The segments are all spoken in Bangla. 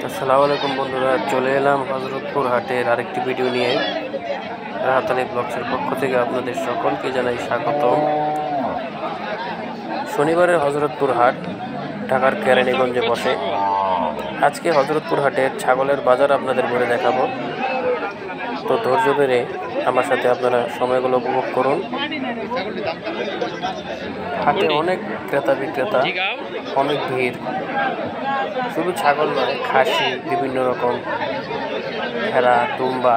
আসসালামু আলাইকুম বন্ধুরা, চলে এলাম হযরতপুর হাটের আরেকটি ভিডিও নিয়ে। রাহাত আলী ব্লগসের পক্ষ থেকে আপনাদের সকলকে জানাই স্বাগতম। শনিবারের হযরতপুর হাট ঢাকার কেরানীগঞ্জে বসে। আজকে হযরতপুর হাটের ছাগলের বাজার আপনাদের ঘুরে দেখাবো, তো ধৈর্য ধরে আমার সাথে আপনারা সময়গুলো উপভোগ করুন। হাটে অনেক ক্রেতা বিক্রেতা, অনেক ভিড়। শুধু ছাগল নয়, খাসি, বিভিন্ন রকম ভেড়া, দুম্বা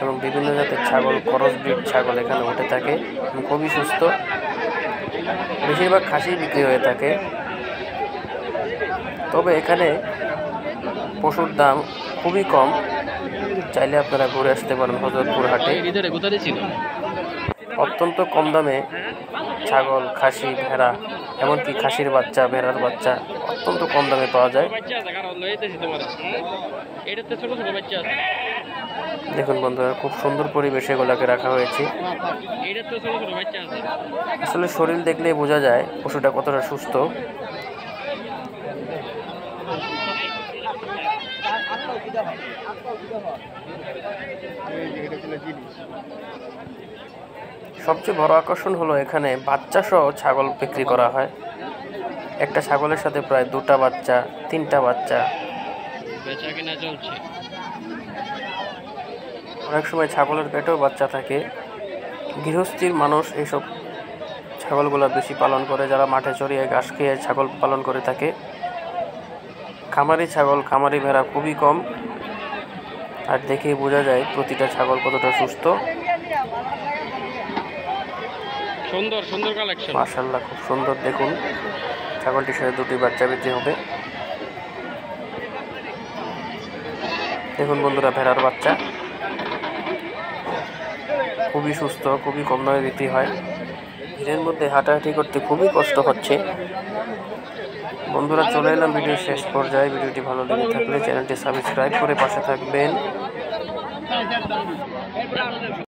এবং বিভিন্ন জাতের ছাগল, ক্রস ব্রিড ছাগল এখানে উঠে থাকে। খুবই সুস্থ, বেশিরভাগ খাসি বিক্রি হয়ে থাকে। তবে এখানে পশুর দাম খুবই কম, চাইলে আপনারা ঘুরে আসতে পারেন হযরতপুর হাটে। অত্যন্ত কম দামে ছাগল, খাসি, ভেড়া, এমনকি খাসির বাচ্চা, ভেড়ার বাচ্চা অত্যন্ত কম দামে পাওয়া যায়। দেখুন বন্ধুরা, খুব সুন্দর পরিবেশে এগুলাকে রাখা হয়েছে। আসলে শরীর দেখলেই বোঝা যায় পশুটা কতটা সুস্থ। সবচেয়ে বড় আকর্ষণ হলো এখানে বাচ্চা সহ ছাগল বিক্রি করা হয়। একটা ছাগলের সাথে প্রায় 2টা বাচ্চা, 3টা বাচ্চা। অনেক সময় ছাগলের পেটেও বাচ্চা থাকে। গৃহস্থীর মানুষ এইসব ছাগলগুলো বেশি পালন করে, যারা মাঠে চড়িয়ে ঘাস খেয়ে ছাগল পালন করে থাকে। খামারি ছাগল, খামারি ভেড়া খুবই কম, আর দেখেই বোঝা যায় প্রতিটা ছাগল কতটা সুস্থ। সুন্দর সুন্দর কালেকশন, মাশাআল্লাহ, খুব সুন্দর। দেখুন, ছাগলটির সাথে 2টি বাচ্চা বিক্রি হবে। দেখুন বন্ধুরা, ভেড়ার বাচ্চা খুবই সুস্থ, খুবই কম দামে বিক্রি হয়। ভিড়ের মধ্যে হাঁটাহাঁটি করতে খুবই কষ্ট হচ্ছে। বন্ধুরা, চলে এলাম ভিডিওর শেষ পর্যায়ে। ভিডিওটি ভালো লেগে থাকলে চ্যানেলটি সাবস্ক্রাইব করে পাশে থাকবেন।